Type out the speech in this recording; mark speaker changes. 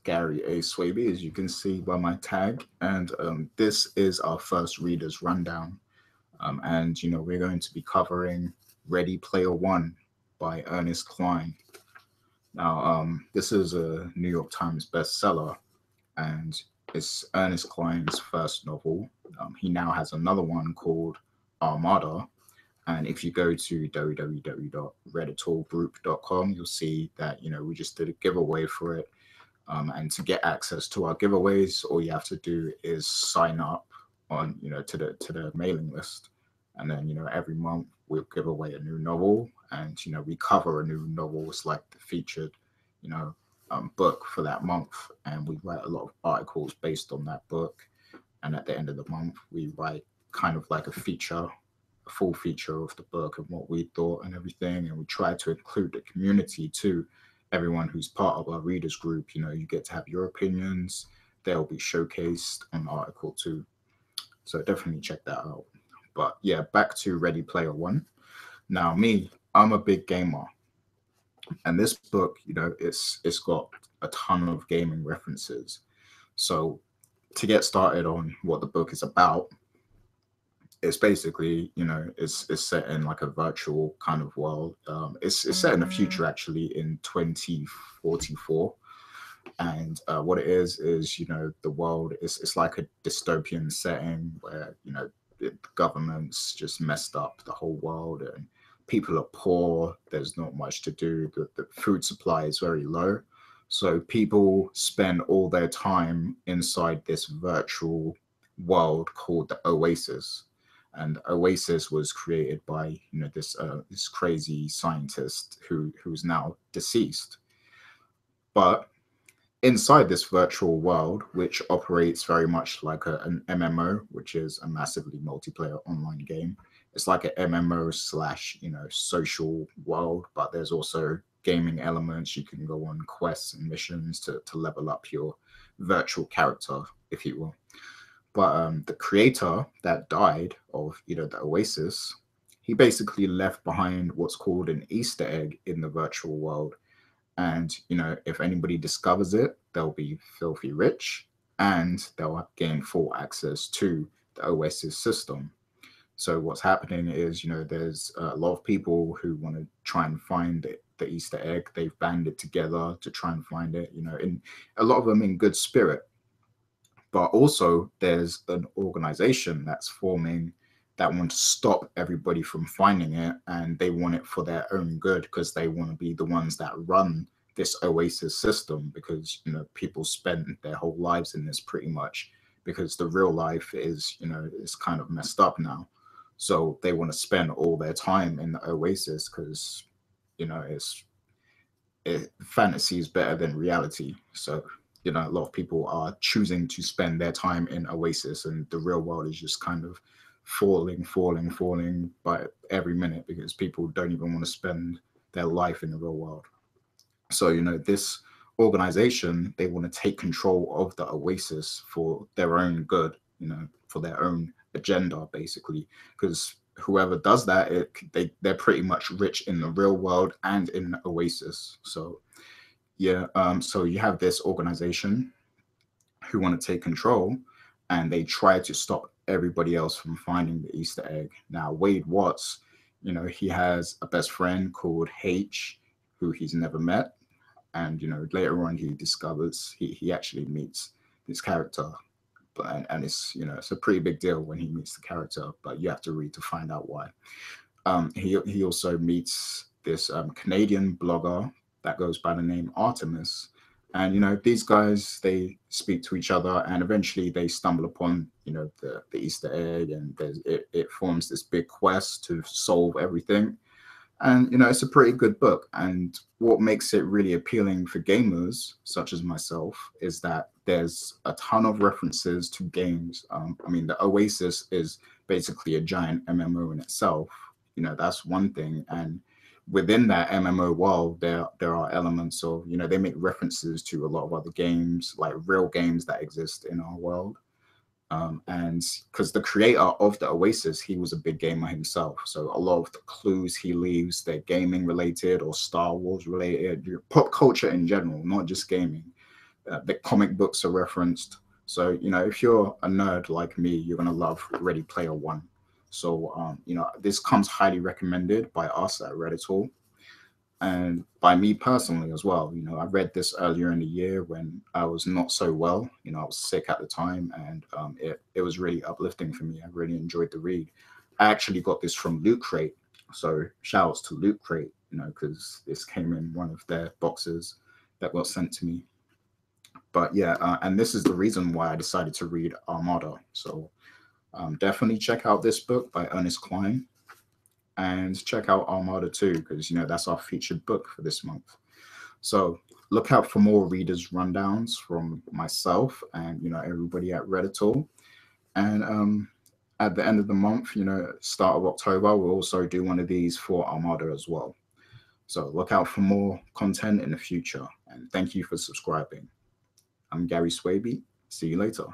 Speaker 1: Gary A. Swaby, as you can see by my tag, and this is our first Reader's Rundown. And we're going to be covering Ready Player One by Ernest Cline. Now, this is a New York Times bestseller, and it's Ernest Cline's first novel. He now has another one called Armada. And if you go to www.redditorgroup.com, you'll see that we just did a giveaway for it. And to get access to our giveaways, all you have to do is sign up on to the mailing list, and then every month we'll give away a new novel, and we cover a new novel. It's like the featured you know book for that month, and we write a lot of articles based on that book. And at the end of the month, we write kind of like a full feature of the book and what we thought and everything. And we try to include the community too. Everyone who's part of our readers group, you get to have your opinions. They'll be showcased on the article too. So definitely check that out. But yeah, back to Ready Player One. Now me, I'm a big gamer. And this book, it's got a ton of gaming references. So to get started on what the book is about, it's basically, it's set in like a virtual kind of world. It's set in the future, actually, in 2044. And what it is the world is, it's like a dystopian setting where the government's just messed up the whole world, and people are poor. There's not much to do. The food supply is very low, so people spend all their time inside this virtual world called the Oasis. And Oasis was created by this crazy scientist who's now deceased. But inside this virtual world, which operates very much like an MMO, which is a massively multiplayer online game. It's like an MMO slash, social world, but there's also gaming elements. You can go on quests and missions to level up your virtual character, if you will. But the creator that died of, the Oasis, he basically left behind what's called an Easter egg in the virtual world. And if anybody discovers it, they'll be filthy rich, and they'll gain full access to the Oasis system. So what's happening is, there's a lot of people who want to try and find the Easter egg. They've banded together to try and find it, in a lot of them in good spirit. But also there's an organization that's forming that want to stop everybody from finding it, and they want it for their own good, because they want to be the ones that run this Oasis system, because people spend their whole lives in this pretty much, because the real life is kind of messed up now. So they want to spend all their time in the Oasis, because it's fantasy is better than reality. So a lot of people are choosing to spend their time in Oasis, and the real world is just kind of falling by every minute, because people don't even want to spend their life in the real world. So this organization, they want to take control of the Oasis for their own good, for their own agenda, basically, because whoever does that, they're pretty much rich in the real world and in the Oasis. So yeah, so you have this organization who want to take control, and they try to stop everybody else from finding the Easter egg. Now, Wade Watts, he has a best friend called H, who he's never met. And, later on he discovers he actually meets this character. And it's a pretty big deal when he meets the character, but you have to read to find out why. He also meets this Canadian blogger that goes by the name Artemis. And these guys, they speak to each other, and eventually they stumble upon the Easter egg, and it forms this big quest to solve everything. And it's a pretty good book. And what makes it really appealing for gamers such as myself is that there's a ton of references to games. I mean, the Oasis is basically a giant MMO in itself. That's one thing. And within that MMO world, there are elements of, they make references to a lot of other games, like real games that exist in our world. And because the creator of the Oasis, he was a big gamer himself. So a lot of the clues he leaves, they're gaming related or Star Wars related, pop culture in general, not just gaming. The comic books are referenced. So, if you're a nerd like me, you're going to love Ready Player One. So, this comes highly recommended by us at Reddit and by me personally as well. I read this earlier in the year when I was not so well. I was sick at the time, and it was really uplifting for me. I really enjoyed the read. I actually got this from Loot Crate, so shout outs to Loot Crate, because this came in one of their boxes that got sent to me. But yeah, and this is the reason why I decided to read Armada. So definitely check out this book by Ernest Cline, and check out Armada too, because that's our featured book for this month. So look out for more readers rundowns from myself and everybody at Reddit. And at the end of the month, start of October, we'll also do one of these for Armada as well. So look out for more content in the future. And thank you for subscribing. I'm Gary Swaby. See you later.